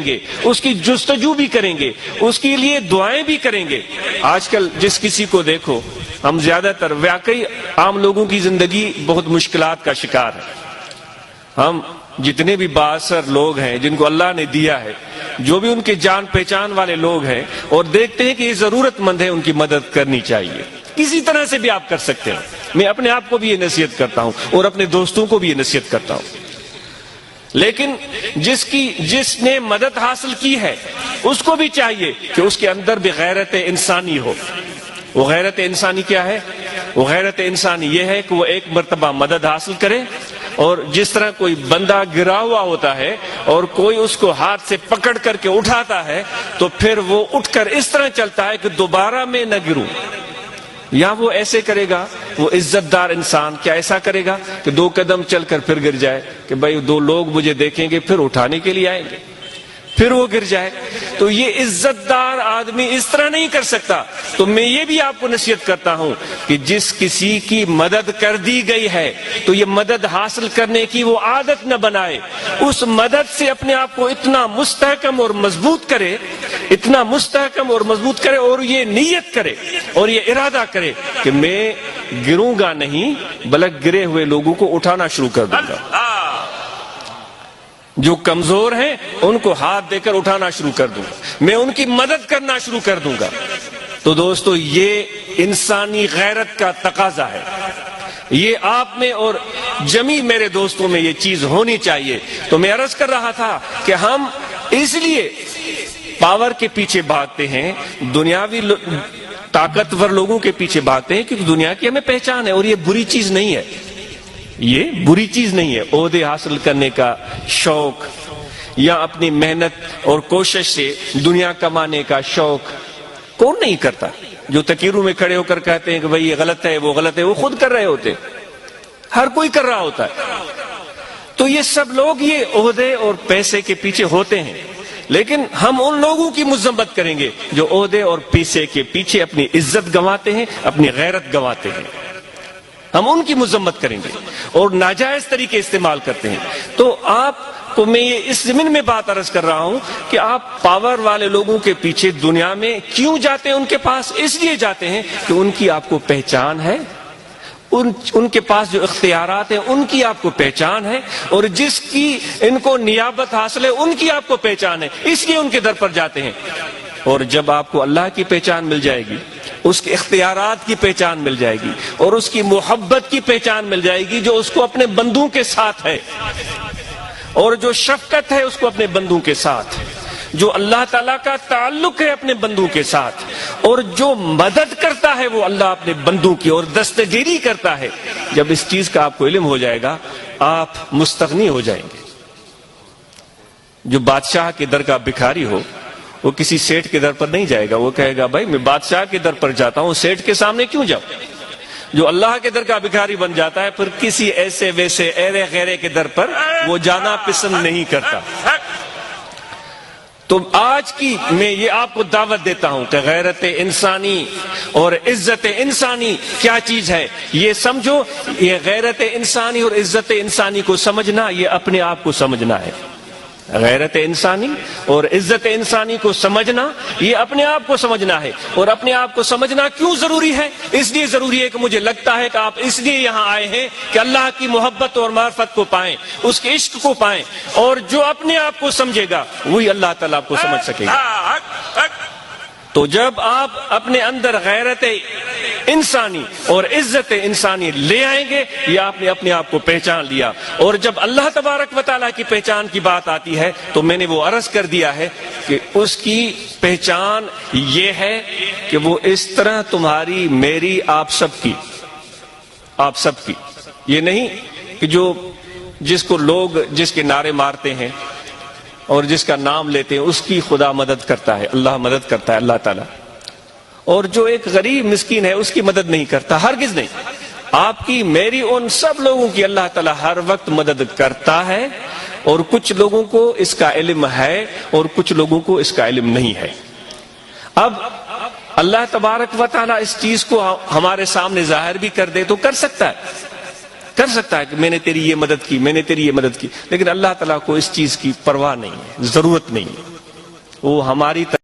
گے، اس کی جستجو بھی کریں گے، اس کے لیے دعائیں بھی کریں گے۔ آج کل جس کسی کو دیکھو، ہم زیادہ تر واقعی عام لوگوں کی زندگی بہت مشکلات کا شکار ہے۔ ہم جتنے بھی بااثر لوگ ہیں جن کو اللہ نے دیا ہے، جو بھی ان کے جان پہچان والے لوگ ہیں، اور دیکھتے ہیں کہ یہ ضرورت مند ہے، ان کی مدد کرنی چاہیے، کسی طرح سے بھی آپ کر سکتے ہیں۔ میں اپنے آپ کو بھی یہ نصیحت کرتا ہوں اور اپنے دوستوں کو بھی یہ نصیحت کرتا ہوں۔ لیکن جس نے مدد حاصل کی ہے، اس کو بھی چاہیے کہ اس کے اندر بھی غیرت انسانی ہو۔ وہ غیرت انسانی کیا ہے؟ وہ غیرت انسانی یہ ہے کہ وہ ایک مرتبہ مدد حاصل کرے، اور جس طرح کوئی بندہ گرا ہوا ہوتا ہے اور کوئی اس کو ہاتھ سے پکڑ کر کے اٹھاتا ہے، تو پھر وہ اٹھ کر اس طرح چلتا ہے کہ دوبارہ میں نہ گروں۔ یا وہ ایسے کرے گا، وہ عزت دار انسان کیا ایسا کرے گا کہ 2 قدم چل کر پھر گر جائے کہ بھائی 2 لوگ مجھے دیکھیں گے، پھر اٹھانے کے لیے آئیں گے، پھر وہ گر جائے۔ تو یہ عزت دار آدمی اس طرح نہیں کر سکتا۔ تو میں یہ بھی آپ کو نصیحت کرتا ہوں کہ جس کسی کی مدد کر دی گئی ہے، تو یہ مدد حاصل کرنے کی وہ عادت نہ بنائے، اس مدد سے اپنے آپ کو اتنا مستحکم اور مضبوط کرے، اتنا مستحکم اور مضبوط کرے، اور یہ نیت کرے اور یہ ارادہ کرے کہ میں گروں گا نہیں، بلکہ گرے ہوئے لوگوں کو اٹھانا شروع کر دوں گا۔ جو کمزور ہیں ان کو ہاتھ دے کر اٹھانا شروع کر دوں گا، میں ان کی مدد کرنا شروع کر دوں گا۔ تو دوستو، یہ انسانی غیرت کا تقاضا ہے، یہ آپ میں اور جمی میرے دوستوں میں یہ چیز ہونی چاہیے۔ تو میں عرض کر رہا تھا کہ ہم اس لیے پاور کے پیچھے بھاگتے ہیں، دنیاوی طاقتور لوگوں کے پیچھے بھاگتے ہیں، کیونکہ دنیا کی ہمیں پہچان ہے، اور یہ بری چیز نہیں ہے، یہ بری چیز نہیں ہے۔ عہدے حاصل کرنے کا شوق یا اپنی محنت اور کوشش سے دنیا کمانے کا شوق کون نہیں کرتا؟ جو تکیروں میں کھڑے ہو کر کہتے ہیں کہ بھئی یہ غلط ہے، وہ غلط ہے، وہ خود کر رہے ہوتے، ہر کوئی کر رہا ہوتا ہے۔ تو یہ سب لوگ یہ عہدے اور پیسے کے پیچھے ہوتے ہیں، لیکن ہم ان لوگوں کی مذمت کریں گے جو عہدے اور پیسے کے پیچھے اپنی عزت گنواتے ہیں، اپنی غیرت گنواتے ہیں، ہم ان کی مذمت کریں گے اور ناجائز طریقے استعمال کرتے ہیں۔ تو آپ کو میں یہ اس ضمن میں بات عرض کر رہا ہوں کہ آپ پاور والے لوگوں کے پیچھے دنیا میں کیوں جاتے ہیں؟ ان کے پاس اس لیے جاتے ہیں کہ ان کی آپ کو پہچان ہے، ان کے پاس جو اختیارات ہیں ان کی آپ کو پہچان ہے، اور جس کی ان کو نیابت حاصل ہے ان کی آپ کو پہچان ہے، اس لیے ان کے در پر جاتے ہیں۔ اور جب آپ کو اللہ کی پہچان مل جائے گی، اس کے اختیارات کی پہچان مل جائے گی، اور اس کی محبت کی پہچان مل جائے گی جو اس کو اپنے بندوں کے ساتھ ہے، اور جو شفقت ہے اس کو اپنے بندوں کے ساتھ، جو اللہ تعالیٰ کا تعلق ہے اپنے بندوں کے ساتھ، اور جو مدد کرتا ہے وہ اللہ اپنے بندوں کی، اور دستگیری کرتا ہے۔ جب اس چیز کا آپ کو علم ہو جائے گا، آپ مستغنی ہو جائیں گے۔ جو بادشاہ کے در کا بھکاری ہو، وہ کسی سیٹھ کے در پر نہیں جائے گا، وہ کہے گا بھائی میں بادشاہ کے در پر جاتا ہوں، سیٹھ کے سامنے کیوں جاؤں؟ جو اللہ کے در کا بھکاری بن جاتا ہے، پھر کسی ایسے ویسے ایرے غیرے کے در پر وہ جانا پسند نہیں کرتا۔ تو آج کی میں یہ آپ کو دعوت دیتا ہوں کہ غیرت انسانی اور عزت انسانی کیا چیز ہے یہ سمجھو۔ یہ غیرت انسانی اور عزت انسانی کو سمجھنا، یہ اپنے آپ کو سمجھنا ہے۔ غیرت انسانی اور عزت انسانی کو سمجھنا، یہ اپنے آپ کو سمجھنا ہے۔ اور اپنے آپ کو سمجھنا کیوں ضروری ہے؟ اس لیے ضروری ہے کہ مجھے لگتا ہے کہ آپ اس لیے یہاں آئے ہیں کہ اللہ کی محبت اور معرفت کو پائیں، اس کے عشق کو پائیں، اور جو اپنے آپ کو سمجھے گا وہی اللہ تعالیٰ آپ کو سمجھ سکے گا۔ تو جب آپ اپنے اندر غیرت انسانی اور عزت انسانی لے آئیں گے، یہ آپ نے اپنے آپ کو پہچان لیا۔ اور جب اللہ تبارک و تعالیٰ کی پہچان کی بات آتی ہے تو میں نے وہ عرض کر دیا ہے کہ اس کی پہچان یہ ہے کہ وہ اس طرح تمہاری، میری، آپ سب کی، یہ نہیں کہ جس کو لوگ جس کے نعرے مارتے ہیں اور جس کا نام لیتے ہیں اس کی خدا مدد کرتا ہے، اللہ مدد کرتا ہے، اللہ تعالیٰ، اور جو ایک غریب مسکین ہے اس کی مدد نہیں کرتا، ہرگز نہیں۔ آپ کی، میری، ان سب لوگوں کی اللہ تعالیٰ ہر وقت مدد کرتا ہے، اور کچھ لوگوں کو اس کا علم ہے اور کچھ لوگوں کو اس کا علم نہیں ہے۔ اب اللہ تبارک و تعالیٰ اس چیز کو ہمارے سامنے ظاہر بھی کر دے تو کر سکتا ہے، کر سکتا ہے کہ میں نے تیری یہ مدد کی، میں نے تیری یہ مدد کی، لیکن اللہ تعالیٰ کو اس چیز کی پرواہ نہیں ہے، ضرورت نہیں ہے. وہ ہماری